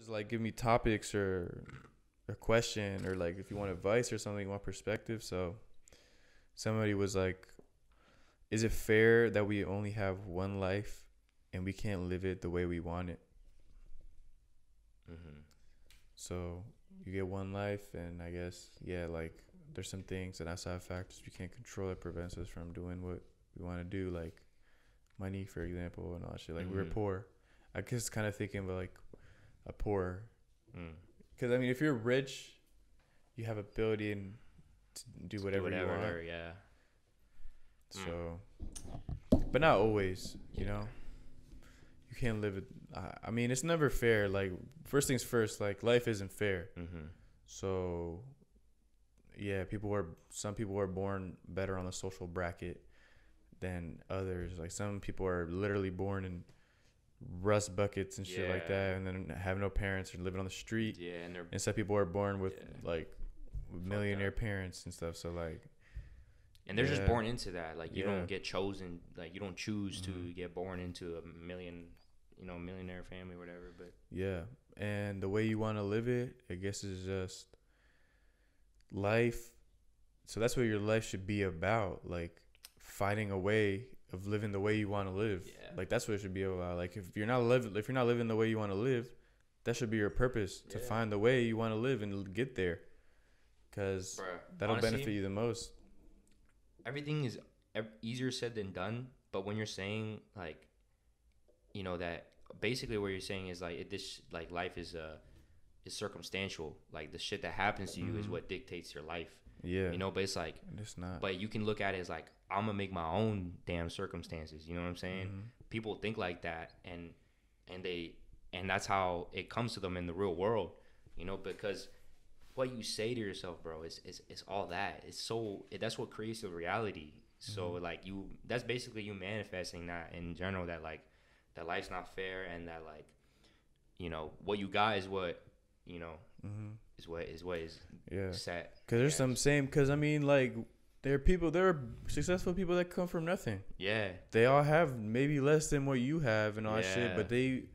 was like, give me topics or a question, or like if you want advice or something, you want perspective. So somebody was like, is it fair that we only have one life and we can't live it the way we want it? Mm-hmm. So you get one life, and I guess, yeah, like there's some things and outside factors we can't control that prevents us from doing what we want to do, like money, for example, and all that shit. Like, we were poor. I guess kind of thinking about like a poor, because I mean, if you're rich, you have ability and to do whatever you want. Yeah. So, but not always, you know. You can't live it. I mean, it's never fair. Like, first things first, like, life isn't fair. So, yeah, some people are born better on the social bracket than others. Like, some people are literally born in rust buckets and shit like that, and then have no parents or living on the street. Yeah, and some people are born with like millionaire parents and stuff. So like, and they're just born into that. Like, you don't get chosen. Like, you don't choose to get born into a millionaire family or whatever. But yeah, and the way you want to live it, I guess, is just life. So that's what your life should be about. Like, finding a way of living the way you want to live. Like, that's what it should be about. Like, if you're not living the way you want to live, that should be your purpose, to find the way you want to live and get there, because that'll honestly benefit you the most. Everything is easier said than done, but when you're saying, like, you know, that basically what you're saying is like, like, life is circumstantial. Like, the shit that happens to you is what dictates your life. Yeah, you know, but it's like, it's not. But you can look at it as like, I'm gonna make my own damn circumstances. You know what I'm saying? People think like that, and that's how it comes to them in the real world. You know, because what you say to yourself, bro, is all that. That's what creates the reality. So like, that's basically you manifesting that in general, that like, that life's not fair, and that, like, you know, what you got is what, you know, is what is set. Because there's some because I mean, like, there are successful people that come from nothing. Yeah, they all have maybe less than what you have and all that shit, but they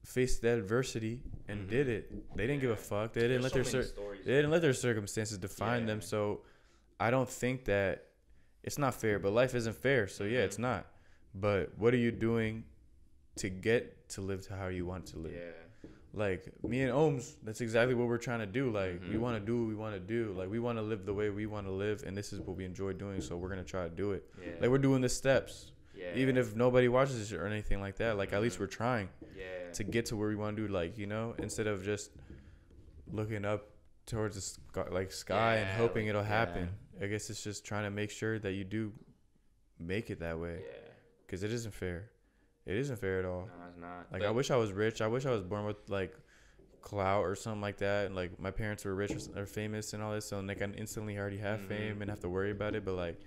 faced that adversity and did it. They didn't give a fuck. They didn't let their circumstances define them. So I don't think that it's not fair, but life isn't fair. So yeah, it's not. But what are you doing to get to live to how you want to live? Yeah. Like, me and Ohms, that's exactly what we're trying to do. Like, we want to do what we want to do. Like, we want to live the way we want to live, and this is what we enjoy doing, so we're going to try to do it. Yeah. Like, we're doing the steps. Yeah. Even if nobody watches it or anything like that, like, at least we're trying to get to where we want to do, like, you know, instead of just looking up towards the sky and hoping it'll happen. I guess it's just trying to make sure that you do make it that way. Yeah. Because it isn't fair. It isn't fair at all. No, it's not. Like, I wish I was rich. I wish I was born with, like, clout or something like that. And, like, my parents were rich or famous and all this. So, like, I instantly already have fame and have to worry about it. But, like,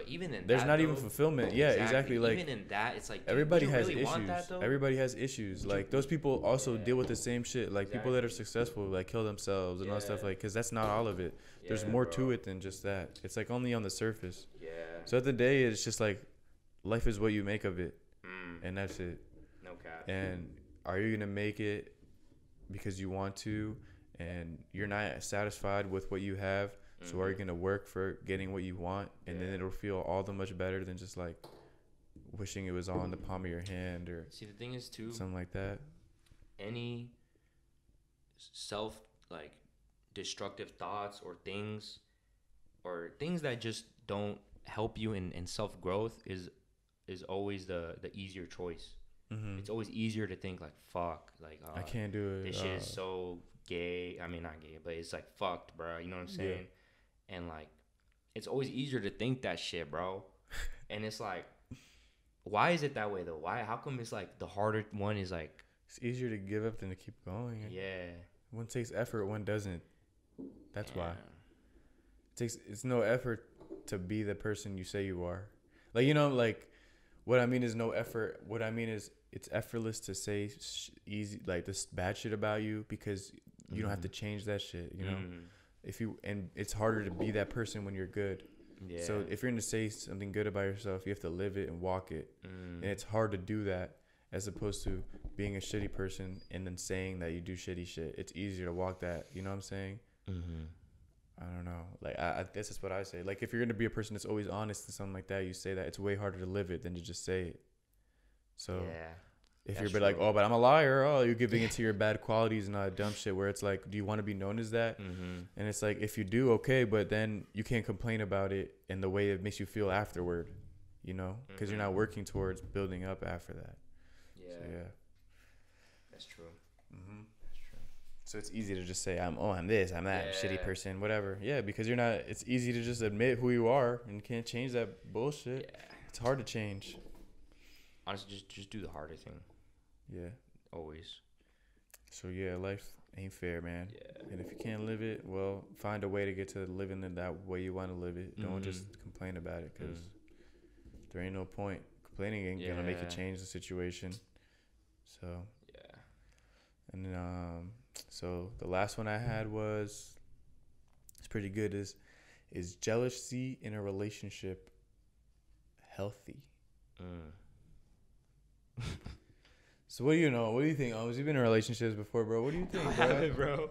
even in there's not even fulfillment. Yeah, exactly. Like, even in that, it's like, everybody has issues. Everybody has issues. Like, those people also deal with the same shit. Like, people that are successful, like, kill themselves and all that stuff. Like, because that's not all of it. There's more to it than just that. It's, like, only on the surface. Yeah. So, at the end of the day, it's just, like, life is what you make of it. And that's it. No cap. And are you gonna make it because you want to, and you're not satisfied with what you have? So are you gonna work for getting what you want, and then it'll feel all the much better than just like wishing it was all in the palm of your hand, or see, the thing is too, something like that. Any like destructive thoughts or things that just don't help you in self growth is always the easier choice. It's always easier to think like, fuck, like, I can't do it. This shit is so gay. I mean, not gay, but it's like fucked, bro. You know what I'm saying? Yeah. And like, it's always easier to think that shit, bro. And it's like, why is it that way though? Why? How come it's like the harder one is like? It's easier to give up than to keep going. Yeah. One takes effort, one doesn't. That's why. It's no effort to be the person you say you are. Like, you know, like, what I mean is no effort. What I mean is it's effortless to say easy, like, this bad shit about you, because you don't have to change that shit, you know? And it's harder to be that person when you're good. Yeah. So if you're going to say something good about yourself, you have to live it and walk it. And it's hard to do that, as opposed to being a shitty person and then saying that you do shitty shit. It's easier to walk that. You know what I'm saying? Mm-hmm. I don't know. Like, I this is what I say. Like, if you're gonna be a person that's always honest and something like that, you say that. It's way harder to live it than to just say it. So, if you're like, oh, but I'm a liar. Oh, you're giving it to your bad qualities and all that dumb shit. Where it's like, do you want to be known as that? Mm-hmm. And it's like, if you do, okay, but then you can't complain about it in the way it makes you feel afterward. You know, because you're not working towards building up after that. Yeah. So, yeah. That's true. Mm-hmm. So it's easy to just say, I'm this, I'm that, shitty person, whatever. Yeah, because you're not, it's easy to just admit who you are and you can't change that bullshit. Yeah. It's hard to change. Honestly, just do the harder thing. Yeah. Always. So yeah, life ain't fair, man. Yeah. And if you can't live it, well, find a way to get to living it that way you want to live it. Don't just complain about it, because there ain't no point. Complaining ain't gonna make it change the situation. So. Yeah. And then, so the last one I had was, it's pretty good, is jealousy in a relationship healthy? So what do you know? What do you think? You've been in relationships before, bro. What do you think, bro? I haven't, bro.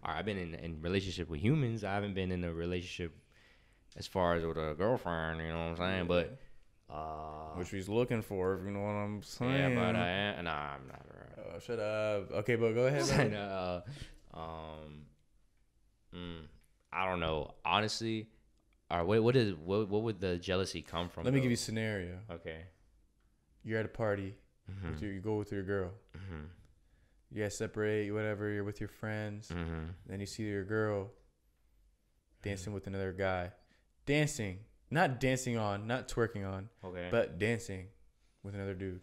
All right, I've been in relationship with humans. I haven't been in a relationship as far as with a girlfriend, you know what I'm saying? But which he's looking for, if you know what I'm saying. Yeah, but I am. Nah, I'm not. Oh, shut up. Okay, but go ahead, man. I don't know. Honestly, all right, what would the jealousy come from? Let me give you a scenario. Okay. You're at a party. Mm-hmm. You go with your girl. Mm-hmm. You guys separate, whatever. You're with your friends. Mm-hmm. Then you see your girl dancing with another guy. Dancing. Not dancing on, not twerking on. Okay. But dancing with another dude.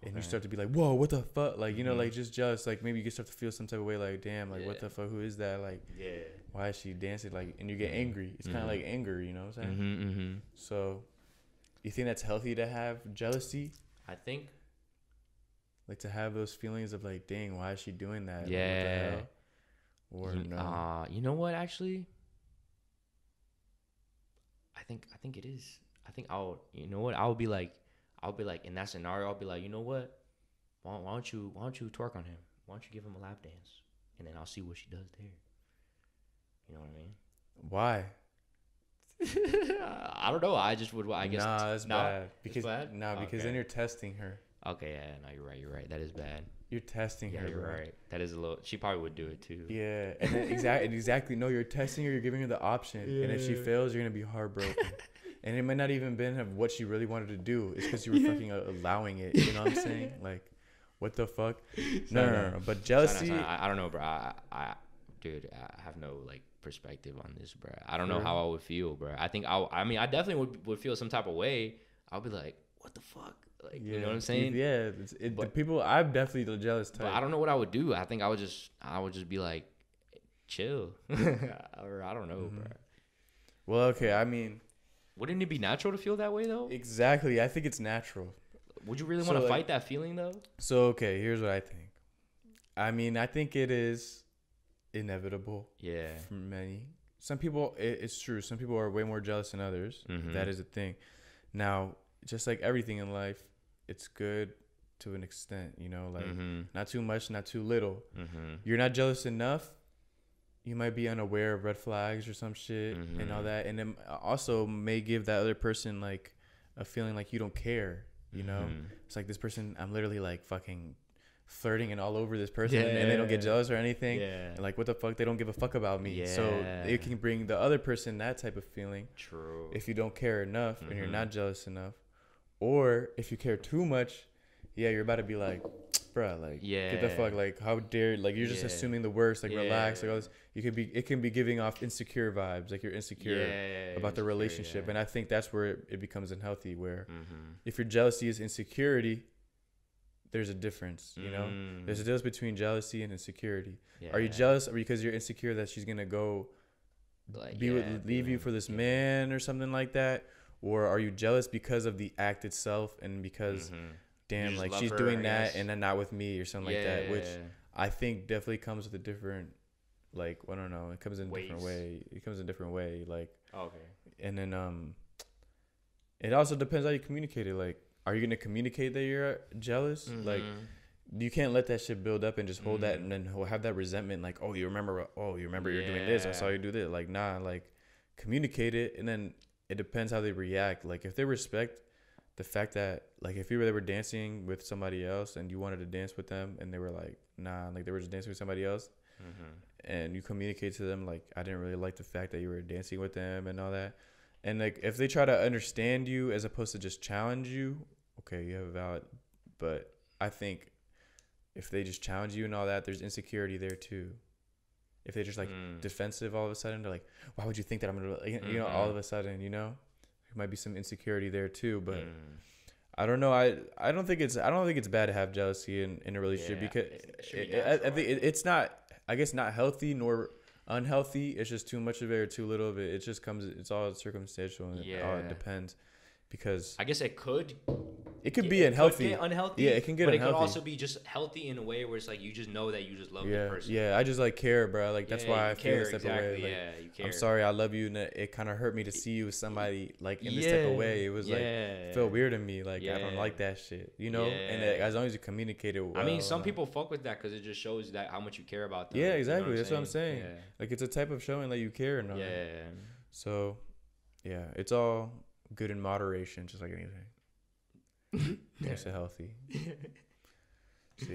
And you start to be like, whoa, what the fuck? Like, you know, like just jealous. Like maybe you start to feel some type of way like, damn, like what the fuck? Who is that? Like, why is she dancing? Like, and you get angry. It's kind of like anger, you know what I'm saying? So you think that's healthy to have jealousy? I think. Like to have those feelings of like, dang, why is she doing that? Yeah. Like, what the hell? Or no? You know what? Actually, I think it is. I think you know what? I'll be like in that scenario. I'll be like, you know what? Why don't you twerk on him? Why don't you give him a lap dance? And then I'll see what she does there. You know what I mean? Why? I don't know. I just would. I guess. Nah, that's bad. Because because then you're testing her. Okay, yeah, no, you're right. That is bad. You're testing her. You're right. That is a little. She probably would do it too. Yeah, and then exactly. No, you're testing her. You're giving her the option, and if she fails, you're gonna be heartbroken. And it might not even been what she really wanted to do. It's because you were fucking allowing it. You know what I'm saying? Like, what the fuck? No. But jealousy. I don't know, bro. Dude, I have no like perspective on this, bro. I don't know how I would feel, bro. I think I definitely would feel some type of way. I'll be like, what the fuck? Like, you know what I'm saying? Yeah. The people, I'm definitely the jealous type. But I don't know what I would do. I think I would just be like, chill. Or I don't know, bro. Well, okay. I mean, wouldn't it be natural to feel that way though? Exactly. I think it's natural. Would you really want to fight that feeling though? So, okay, here's what I think. I mean, I think it is inevitable. Yeah. For many. Some people, it's true. Some people are way more jealous than others. Mm-hmm. That is a thing. Now, just like everything in life, it's good to an extent, you know, like not too much, not too little. Mm-hmm. You're not jealous enough. You might be unaware of red flags or some shit and all that. And then also may give that other person like a feeling like you don't care, you know? It's like this person, I'm literally like fucking flirting and all over this person and they don't get jealous or anything. Yeah. And like, what the fuck? They don't give a fuck about me. Yeah. So it can bring the other person that type of feeling. True. If you don't care enough and you're not jealous enough. Or if you care too much, you're about to be like, bruh, like, get the fuck, like, how dare, like, you're just assuming the worst, like, relax, like, all this. It can be giving off insecure vibes, like, you're insecure about the relationship, and I think that's where it becomes unhealthy, where if your jealousy is insecurity, there's a difference, you know? There's a difference between jealousy and insecurity. Are you jealous because you're insecure that she's gonna go leave you for this man or something like that? Or are you jealous because of the act itself and because, damn, like she's doing that and then not with me or something like that, which I think definitely comes with a different, like, I don't know, it comes in a different way. It comes in a different way, like, and then it also depends how you communicate it. Like, are you gonna communicate that you're jealous? Like, you can't let that shit build up and just hold that and then have that resentment. Like, oh, you remember you're doing this. I saw you do this. Like, nah, like communicate it. And then it depends how they react. Like if they respect the fact that, like, if they were dancing with somebody else and you wanted to dance with them and they were like, nah, like they were just dancing with somebody else, and you communicate to them, like, I didn't really like the fact that you were dancing with them and all that. And like, if they try to understand you as opposed to just challenge you, okay, you have a valid, but I think if they just challenge you and all that, there's insecurity there too. If they're just like defensive all of a sudden, they're like, why would you think that I'm gonna, you know, all of a sudden, you know, there might be some insecurity there too. But I don't know. I don't think it's bad to have jealousy in a relationship, because I think it's not, I guess, not healthy nor unhealthy. It's just too much of it or too little of it. It just comes, it's all circumstantial, and it depends. Because I guess it could be unhealthy. Could get unhealthy. Yeah, it can get unhealthy. But it could also be just healthy in a way where it's like you just know that you just love the person. Yeah, I just like care, bro. Like that's why I feel this type of way. Like, you care. I'm sorry, I love you, and it kind of hurt me to see you with somebody like in this type of way. It was like, it felt weird to me. Like I don't like that shit, you know. And as long as you communicate it well. I mean, some people fuck with that because it just shows that how much you care about them. Yeah, exactly. That's what I'm saying. Yeah. Like it's a type of showing that you care. And so, yeah, it's all good in moderation, just like anything. It's a healthy. So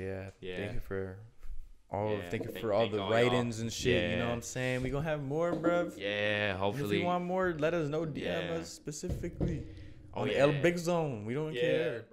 thank you for all the write-ins and shit. You know what I'm saying? We gonna have more, bruv. Yeah, hopefully. If you want more, let us know. DM us specifically on the El Big Zone. We don't care.